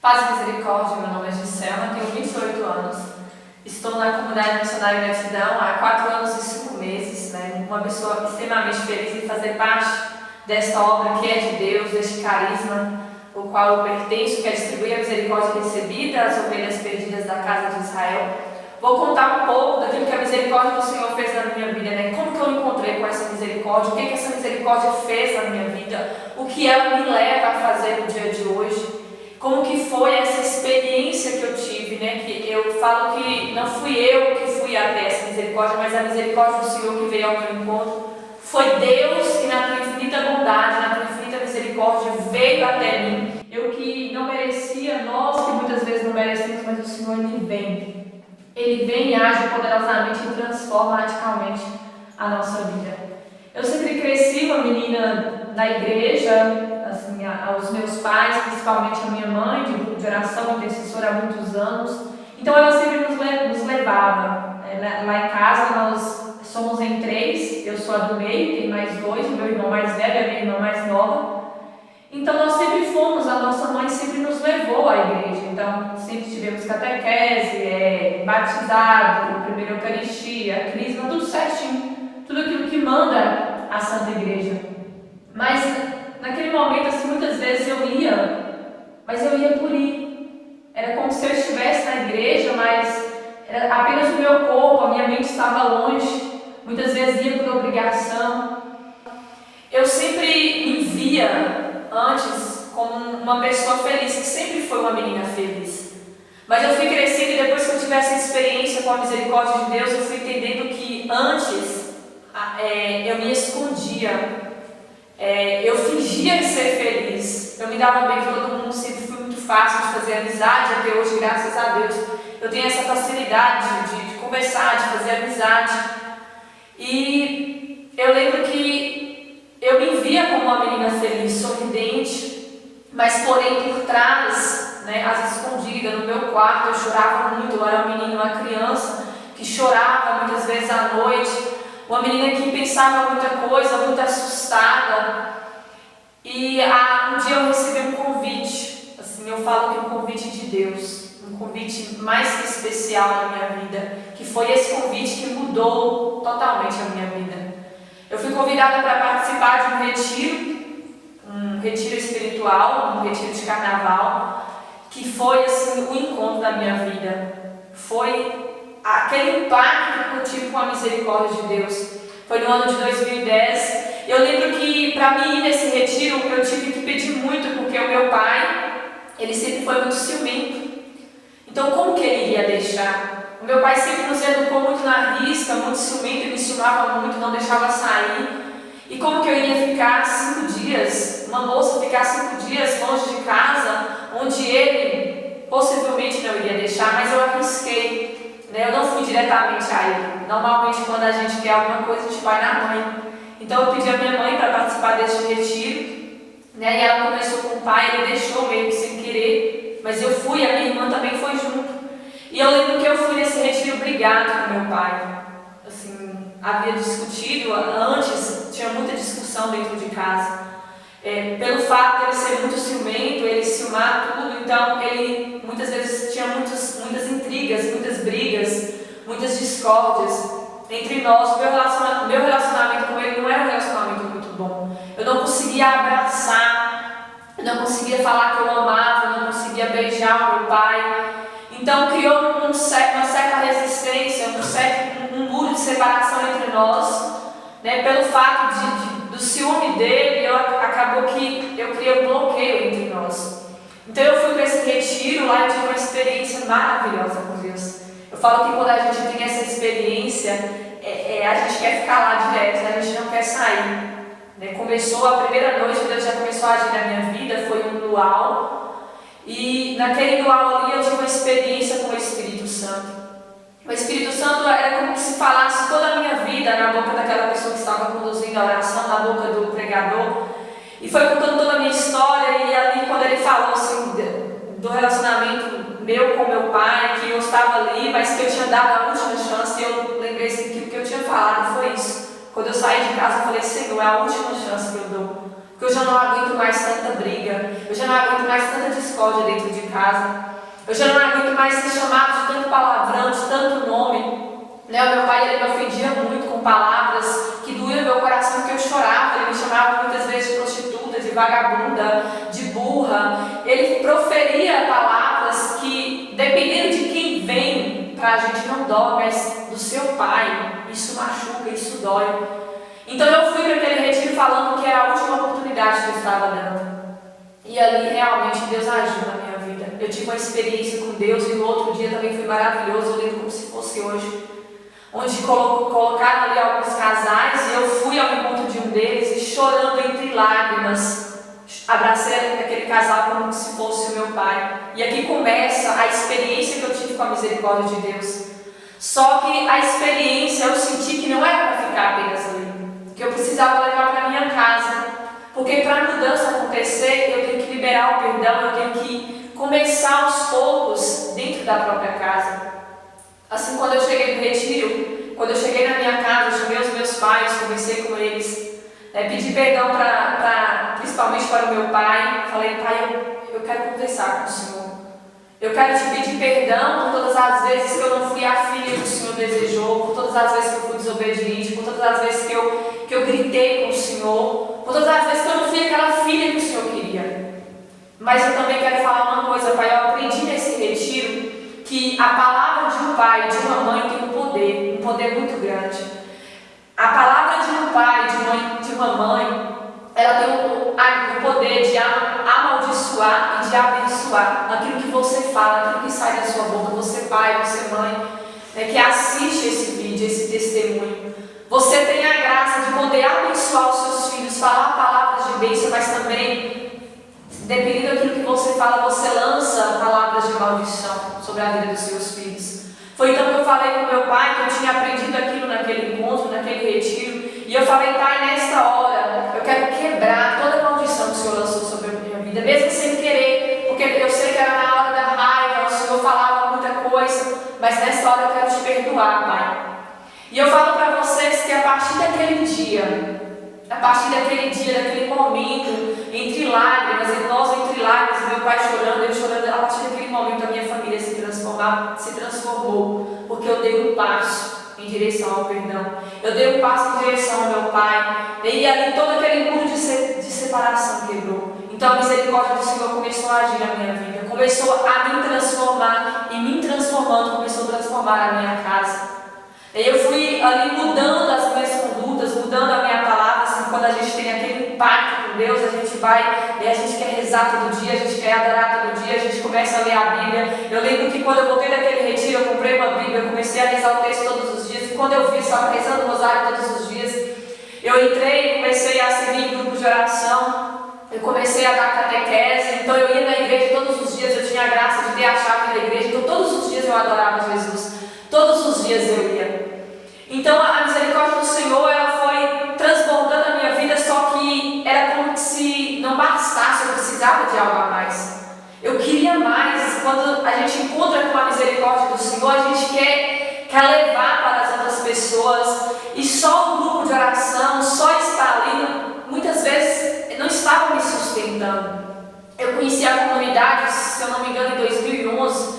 Paz e misericórdia, meu nome é Gisela, tenho 28 anos. Estou na comunidade missionária Gratidão há 4 anos e 5 meses, uma pessoa extremamente feliz em fazer parte desta obra que é de Deus, deste carisma, o qual eu pertenço, que é distribuir a misericórdia recebida às ovelhas perdidas da casa de Israel. Vou contar um pouco daquilo que a misericórdia do Senhor fez na minha vida, como que eu encontrei com essa misericórdia, o que essa misericórdia fez na minha vida, o que ela me leva a fazer no dia de hoje. Como que foi essa experiência que eu tive, que eu falo que não fui eu que fui até essa misericórdia, mas a misericórdia do Senhor que veio ao meu encontro. Foi Deus que na tua infinita bondade, na tua infinita misericórdia veio até mim. Eu que não merecia, nós que muitas vezes não merecemos, mas o Senhor Ele vem. Ele vem e age poderosamente e transforma radicalmente a nossa vida. Eu sempre cresci uma menina na igreja, assim, aos meus pais, principalmente a minha mãe, de grupo de oração, intercessora há muitos anos. Então ela sempre nos levava. Lá em casa nós somos em 3, eu sou a do meio, tem mais 2, o meu irmão mais velho e a minha irmã mais nova. Então nós sempre fomos, a nossa mãe sempre nos levou à igreja. Então sempre tivemos catequese, batizado, primeira Eucaristia, crisma, tudo certinho. Tudo aquilo que manda a Santa Igreja. Mas naquele momento, assim, muitas vezes eu ia, mas eu ia por ir. Era como se eu estivesse na igreja, mas era apenas o meu corpo, a minha mente estava longe. Muitas vezes ia por obrigação. Eu sempre me via antes como uma pessoa feliz, que sempre foi uma menina feliz. Mas eu fui crescendo e depois que eu tive essa experiência com a misericórdia de Deus, eu fui entendendo que antes eu me escondia. Eu fingia ser feliz, eu me dava bem com todo mundo, sempre fui muito fácil de fazer amizade, até hoje, graças a Deus, eu tenho essa facilidade de conversar, de fazer amizade. E eu lembro que eu me via como uma menina feliz, sorridente, mas porém por trás, às escondidas, no meu quarto, eu chorava muito. Eu era uma menina, uma criança que chorava muitas vezes à noite. Uma menina que pensava muita coisa, muito assustada. E um dia eu recebi um convite, assim, eu falo que é um convite de Deus, um convite mais que especial na minha vida, que foi esse convite que mudou totalmente a minha vida. Eu fui convidada para participar de um retiro espiritual, um retiro de carnaval, que foi assim, o encontro da minha vida. Foi aquele impacto que eu tive com a misericórdia de Deus. Foi no ano de 2010. Eu lembro que para mim ir nesse retiro eu tive que pedir muito, porque o meu pai, ele sempre foi muito ciumento. Então como que ele iria deixar? O meu pai sempre nos educou muito na risca, muito ciumento, me ciumava muito, não deixava sair. E como que eu iria ficar 5 dias, uma moça ficar 5 dias longe de casa, onde ele possivelmente não iria deixar, mas eu arrisquei. Eu não fui diretamente a ele. Normalmente, quando a gente quer alguma coisa, a gente vai na mãe. Então, eu pedi a minha mãe para participar deste retiro. E ela começou com o pai, ele deixou meio que sem querer. Mas eu fui, a minha irmã também foi junto. E eu lembro que eu fui nesse retiro brigado com meu pai. Assim, havia discutido antes, tinha muita discussão dentro de casa. Pelo fato de ele ser muito ciumento, ele ciumar tudo, então ele muitas vezes tinha muitas intrigas, muitas brigas, muitas discórdias entre nós. O meu relacionamento com ele não era um relacionamento muito bom. Eu não conseguia abraçar, eu não conseguia falar que eu amava, eu não conseguia beijar o meu pai. Então criou uma certa resistência, um muro de separação entre nós, pelo fato do ciúme dele. Acabou que eu criei um bloqueio entre nós. Então eu fui para esse retiro, lá eu tive uma experiência maravilhosa com Deus. Eu falo que quando a gente tem essa experiência, a gente quer ficar lá direto, a gente não quer sair. Começou a primeira noite, Deus já começou a agir na minha vida, foi um luau. E naquele luau ali eu tive uma experiência com o Espírito Santo. O Espírito Santo era como se falasse toda a minha vida na boca daquela pessoa que estava conduzindo a oração, na boca do pregador. E foi contando toda a minha história, e ali quando ele falou assim, do relacionamento meu com meu pai, que eu estava ali, mas que eu tinha dado a última chance, e eu lembrei assim, que o que eu tinha falado foi isso. Quando eu saí de casa, eu falei: Senhor, é a última chance que eu dou. Porque eu já não aguento mais tanta briga. Eu já não aguento mais tanta discórdia dentro de casa. Eu já não aguento mais ser chamado de tanto palavrão, de tanto nome. Né? O meu pai, ele me ofendia muito com palavras que doíam meu coração, porque eu chorava. Ele me chamava muitas vezes de prostituta, de vagabunda, de burra. Ele proferia palavras que, dependendo de quem vem, para a gente não dói, mas do seu pai, isso machuca, isso dói. Então eu fui para aquele retiro falando que era a última oportunidade que eu estava dando. E ali realmente Deus agiu na minha vida. Eu tive uma experiência com Deus e no outro dia também foi maravilhoso, eu lembro como se fosse hoje. Onde colocaram ali alguns casais e eu fui ao encontro de um deles e chorando entre lágrimas, abracei aquele casal como se fosse o meu pai. E aqui começa a experiência que eu tive com a misericórdia de Deus. Só que a experiência eu senti que não era para ficar apenas ali, que eu precisava levar para minha casa, porque para a mudança acontecer eu tenho que liberar o perdão, eu tenho que começar aos poucos dentro da própria casa. Assim, quando eu cheguei no retiro, quando eu cheguei na minha casa, eu chamei os meus pais, conversei com eles, pedi perdão principalmente para o meu pai. Falei: pai, eu quero conversar com o Senhor. Eu quero te pedir perdão por todas as vezes que eu não fui a filha que o Senhor desejou, por todas as vezes que eu fui desobediente, por todas as vezes que eu gritei com o Senhor, por todas as vezes que eu não fui aquela filha que o Senhor queria. Mas eu também quero falar uma coisa, pai, eu aprendi nesse retiro que a palavra de um pai e de uma mãe tem um poder muito grande. A palavra de um pai e de uma mãe, ela tem o poder de amaldiçoar e de abençoar aquilo que você fala, aquilo que sai da sua boca. Você pai, você mãe, que assiste esse vídeo, esse testemunho. Você tem a graça de poder abençoar os seus filhos, falar palavras de bênção, mas também, dependendo daquilo que você fala, você lança palavras de maldição sobre a vida dos seus filhos. Foi então que eu falei com meu pai, que eu tinha aprendido aquilo naquele encontro, naquele retiro, e eu falei: pai, nesta hora, eu quero quebrar toda a maldição que o Senhor lançou sobre a minha vida, mesmo sem querer, porque eu sei que era na hora da raiva, o Senhor falava muita coisa, mas nesta hora eu quero te perdoar, pai. E eu falo para vocês que a partir daquele dia, daquele momento, entre lágrimas, e nós entre lágrimas, meu pai chorando, eu chorando, a partir daquele momento a minha família se transformou, porque eu dei um passo em direção ao perdão, eu dei um passo em direção ao meu pai, e ali todo aquele muro de separação quebrou. Então a misericórdia do Senhor começou a agir na minha vida, começou a me transformar, e me transformando, começou a transformar a minha casa. Eu fui ali mudando as minhas condutas, mudando a minha palavra. Assim, quando a gente tem aquele impacto com Deus, a gente vai e a gente quer rezar todo dia, a gente quer adorar todo dia, a gente começa a ler a Bíblia. Eu lembro que quando eu voltei daquele retiro, eu comprei uma Bíblia, eu comecei a rezar o texto todos os dias, e quando eu vi, eu estava rezando o rosário todos os dias, eu entrei e comecei a servir em grupos de oração, eu comecei a dar catequese. Então eu ia na igreja todos os dias, eu tinha a graça de ter a chave da igreja, então todos os dias eu adorava Jesus. Todos os dias eu ia. Então a misericórdia do Senhor, ela foi transbordando a minha vida, só que era como se não bastasse, eu precisava de algo a mais. Eu queria mais. Quando a gente encontra com a misericórdia do Senhor, a gente quer levar para as outras pessoas. E só o grupo de oração, só estar ali, muitas vezes não estava me sustentando. Eu conheci a comunidade, se eu não me engano, em 2011.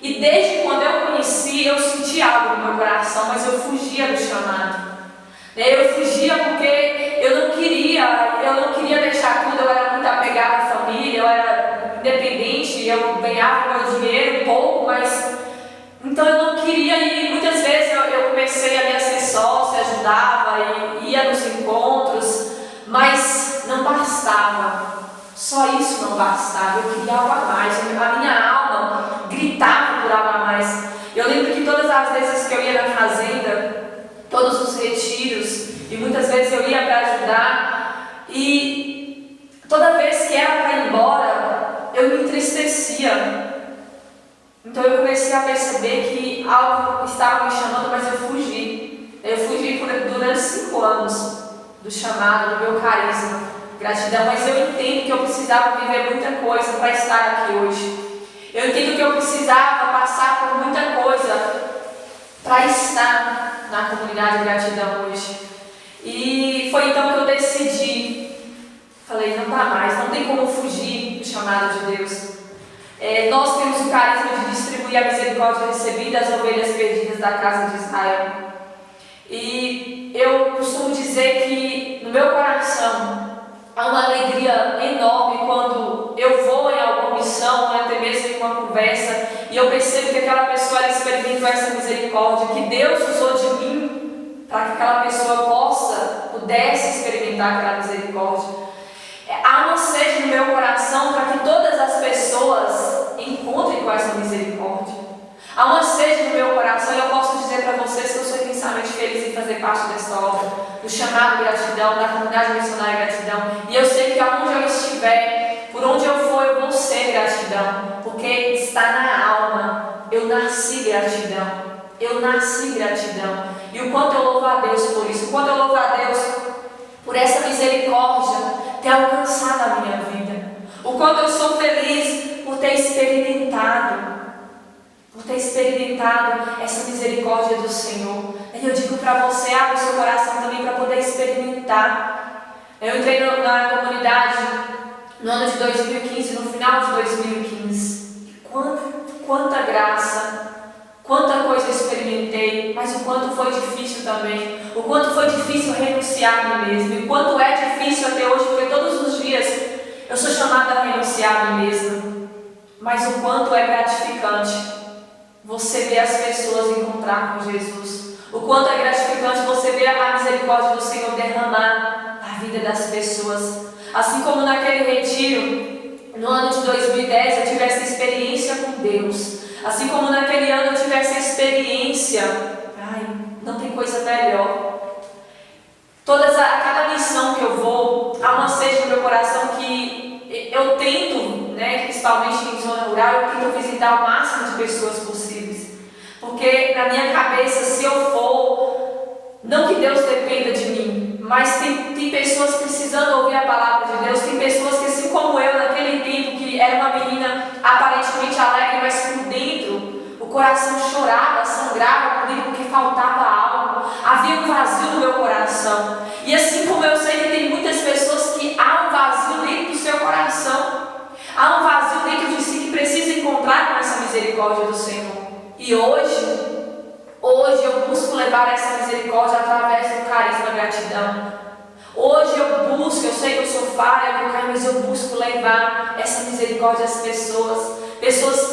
E desde quando eu conheci, eu senti algo no meu coração, mas eu fugia do chamado. Eu fugia porque eu não queria deixar tudo. Eu era muito apegada à família, eu era independente, eu ganhava meu dinheiro pouco, mas então eu não queria ir. Muitas vezes eu comecei a me ser sócia, ajudava, ia nos encontros, mas não bastava. Só isso não bastava, eu queria algo a mais. A minha alma gritava por algo a mais. Eu lembro que todas as vezes que eu ia na fazenda, todos os retiros, e muitas vezes eu ia para ajudar, e toda vez que era para ir embora, eu me entristecia. Então eu comecei a perceber que algo estava me chamando, mas eu fugi. Eu fugi durante 5 anos do chamado, do meu carisma. Gratidão, mas eu entendo que eu precisava viver muita coisa para estar aqui hoje. Eu entendo que eu precisava passar por muita coisa para estar na comunidade Gratidão hoje. E foi então que eu decidi, falei, não dá mais, não tem como fugir do chamado de Deus. Nós temos o carisma de distribuir a misericórdia recebida às ovelhas perdidas da casa de Israel. E eu costumo dizer que no meu coração há uma alegria enorme quando eu vou em alguma missão, até mesmo em uma conversa, e eu percebo que aquela pessoa ela experimentou essa misericórdia, que Deus usou de mim para que aquela pessoa pudesse experimentar aquela misericórdia. Há uma sede no meu coração para que todas as pessoas encontrem com essa misericórdia. Há uma sede no meu coração e eu posso dizer para vocês que eu sou imensamente feliz em fazer parte dessa obra, do chamado Gratidão, da comunidade missionária Gratidão. E eu sei que aonde eu estiver, por onde eu for, eu vou ser gratidão, porque está na alma. Eu nasci gratidão. Eu nasci gratidão. E o quanto eu louvo a Deus por isso, o quanto eu louvo a Deus por essa misericórdia ter alcançado a minha vida, o quanto eu sou feliz por ter experimentado essa misericórdia do Senhor. E eu digo para você, abre o seu coração também para poder experimentar. Eu entrei na comunidade no ano de 2015, no final de 2015. E quanta graça, quanta coisa eu experimentei, mas o quanto foi difícil também, o quanto foi difícil renunciar a mim mesmo, e o quanto é difícil até hoje, porque todos os dias eu sou chamada a renunciar a mim mesma, mas o quanto é gratificante você ver as pessoas encontrar com Jesus, o quanto é gratificante você ver a misericórdia do Senhor derramar na vida das pessoas, assim como naquele retiro, no ano de 2010 eu tive essa experiência com Deus. Assim como naquele ano eu tive essa experiência, não tem coisa melhor. A cada missão que eu vou, há uma sede no meu coração que eu tento, principalmente em zona rural, eu tento visitar o máximo de pessoas possíveis. Porque na minha cabeça, se eu for, não que Deus dependa de mim, mas tem pessoas precisando ouvir a palavra de Deus, tem pessoas que, assim como eu, naquele tempo, que era uma menina aparentemente alegre, mas por dentro o coração chorava, sangrava comigo porque faltava algo, havia um vazio no meu coração. E assim como eu sei que tem muitas pessoas que há um vazio dentro do seu coração, há um vazio dentro de si que precisa encontrar com essa misericórdia do Senhor. E hoje eu busco levar essa misericórdia através do carisma Gratidão. Hoje eu sei que eu sou falha, mas eu busco levar essa misericórdia às pessoas,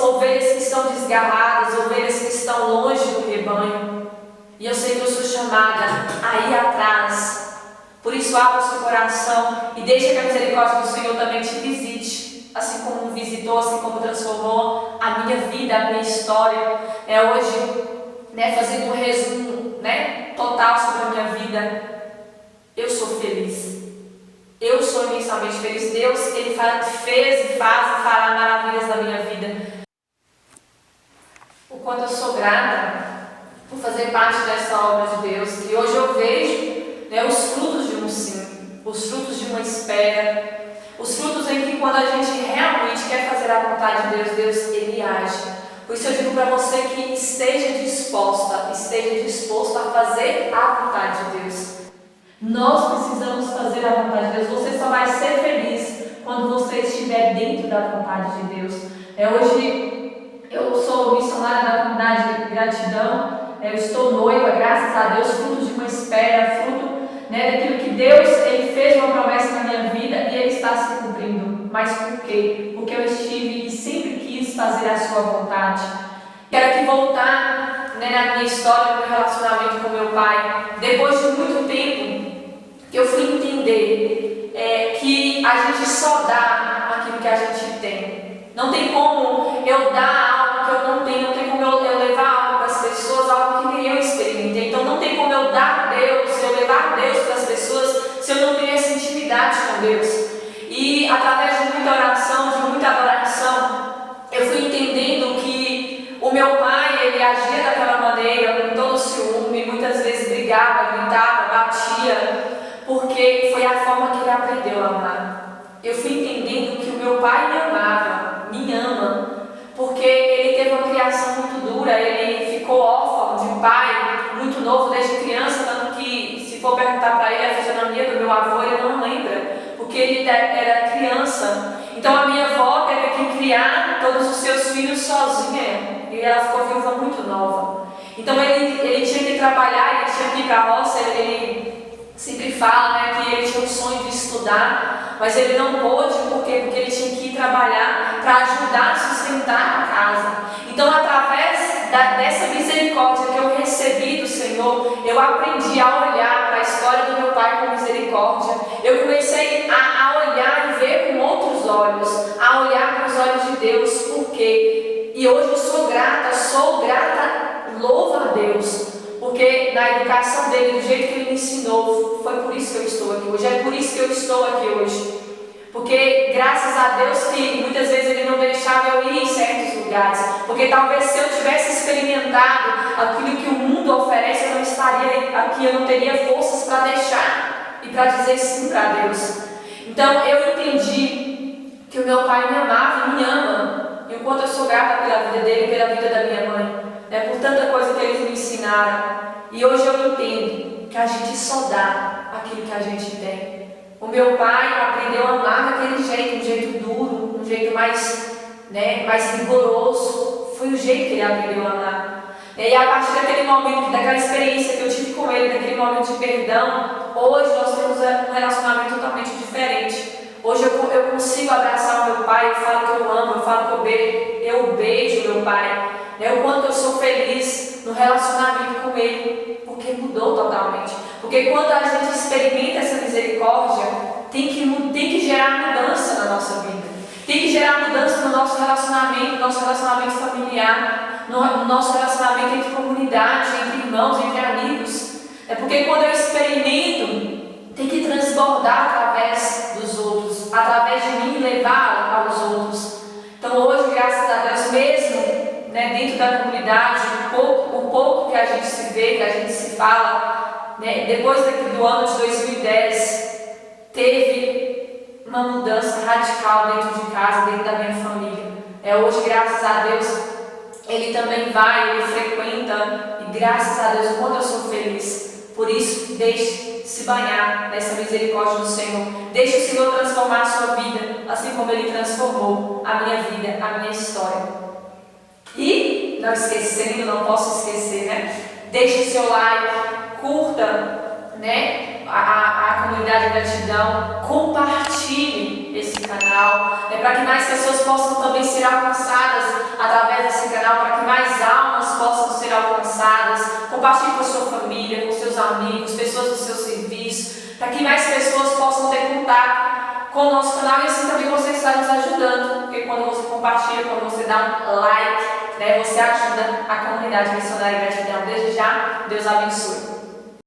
ovelhas que estão desgarradas, ovelhas que estão longe do rebanho. E eu sei que eu sou chamada a ir atrás. Por isso abra o seu coração e deixa que a misericórdia do Senhor também te visite, assim como me visitou, assim como transformou a minha vida, a minha história. Hoje, fazendo um resumo total sobre a minha vida, eu sou feliz. Eu sou imensamente feliz. Deus, Ele fez e faz e fará maravilhas na minha vida. O quanto eu sou grata por fazer parte dessa obra de Deus. E hoje eu vejo os frutos de um sim, os frutos de uma espera, os frutos em que quando a gente realmente quer fazer a vontade de Deus, Deus, Ele age. Por isso eu digo para você que esteja disposto a fazer a vontade de Deus. Nós precisamos fazer a vontade de Deus. Você só vai ser feliz quando você estiver dentro da vontade de Deus. Hoje eu sou missionária da comunidade Gratidão. Eu estou noiva, graças a Deus, fruto de uma espera, fruto daquilo que Deus Ele fez uma promessa na minha vida e Ele está se cumprindo. Mas por quê? Porque eu estive e sempre quis fazer a sua vontade. Quero aqui voltar na minha história, no meu relacionamento com meu pai. Depois de muito tempo, eu fui entender que a gente só dá aquilo que a gente tem. Não tem como eu dar algo que eu não tenho, não tem como eu levar algo para as pessoas, algo que nem eu experimentei. Então não tem como eu dar a Deus, eu levar Deus para as pessoas, se eu não tenho essa intimidade com Deus. E através de muita oração, de muita adoração, eu fui entendendo que o meu pai, ele agia daquela maneira, com todo ciúme, muitas vezes brigava, gritava, batia, porque foi a forma que ele aprendeu a amar. Eu fui entendendo que o meu pai me ama, porque ele teve uma criação muito dura, ele ficou órfão pai, muito novo, desde criança, tanto que se for perguntar para ele a fisionomia do meu avô, ele não lembra, porque ele era criança. Então a minha avó teve que criar todos os seus filhos sozinha, e ela ficou viúva muito nova. Então ele tinha que trabalhar, ele tinha que ir para a roça, ele sempre fala, né, que ele tinha um sonho de estudar, mas ele não pôde, por quê? Porque ele tinha que ir trabalhar para ajudar a sustentar a casa. Então, através dessa misericórdia que eu recebi do Senhor, eu aprendi a olhar para a história do meu pai com misericórdia. Eu comecei a olhar e ver com outros olhos, a olhar com os olhos de Deus, por quê? E hoje eu sou grata, louvo a Deus, porque na educação dele, do jeito que ele me ensinou, foi por isso que eu estou aqui hoje, é por isso que eu estou aqui hoje. Porque graças a Deus que muitas vezes ele não deixava eu ir em certos lugares, porque talvez se eu tivesse experimentado aquilo que o mundo oferece, eu não estaria aqui, eu não teria forças para deixar e para dizer sim para Deus. Então eu entendi que o meu pai me amava e me ama, e o quanto eu sou grata pela vida dele e pela vida da minha mãe, né, por tanta coisa que eles me ensinaram. E hoje eu entendo que a gente só dá aquilo que a gente tem. O meu pai aprendeu a amar daquele jeito, um jeito duro, um jeito mais rigoroso. Foi o jeito que ele aprendeu a amar. E a partir daquele momento, daquela experiência que eu tive com ele, daquele momento de perdão, hoje nós temos um relacionamento totalmente diferente. Hoje eu consigo abraçar o meu pai, eu falo que eu amo, eu falo que eu beijo o meu pai. O quanto eu sou feliz no relacionamento com ele, porque mudou totalmente. Porque quando a gente experimenta essa misericórdia, tem que gerar mudança na nossa vida. Tem que gerar mudança no nosso relacionamento familiar, no nosso relacionamento entre comunidade, entre irmãos, entre amigos. É porque quando eu experimento, tem que transbordar através dos outros, através de mim levar aos outros. Então hoje, graças a Deus, mesmo dentro da comunidade, o pouco que a gente se vê, que a gente se fala, depois do ano de 2010, teve uma mudança radical dentro de casa, dentro da minha família. Hoje, graças a Deus, ele também vai, ele frequenta, e graças a Deus, o quanto eu sou feliz. Por isso, deixe se banhar nessa misericórdia do Senhor. Deixe o Senhor transformar a sua vida, assim como Ele transformou a minha vida, a minha história. E, não esquecendo, não posso esquecer, deixe o seu like, curta, a comunidade de gratidão, compartilhe esse canal, para que mais pessoas possam também ser alcançadas através desse canal, para que mais almas possam ser alcançadas. Compartilhe com a sua família, com seus amigos, pessoas do seu serviço, para que mais pessoas possam ter contato com o nosso canal, e assim também você está nos ajudando, porque quando você compartilha, quando você dá um like, você ajuda a comunidade missionária de gratidão. Desde já, Deus abençoe.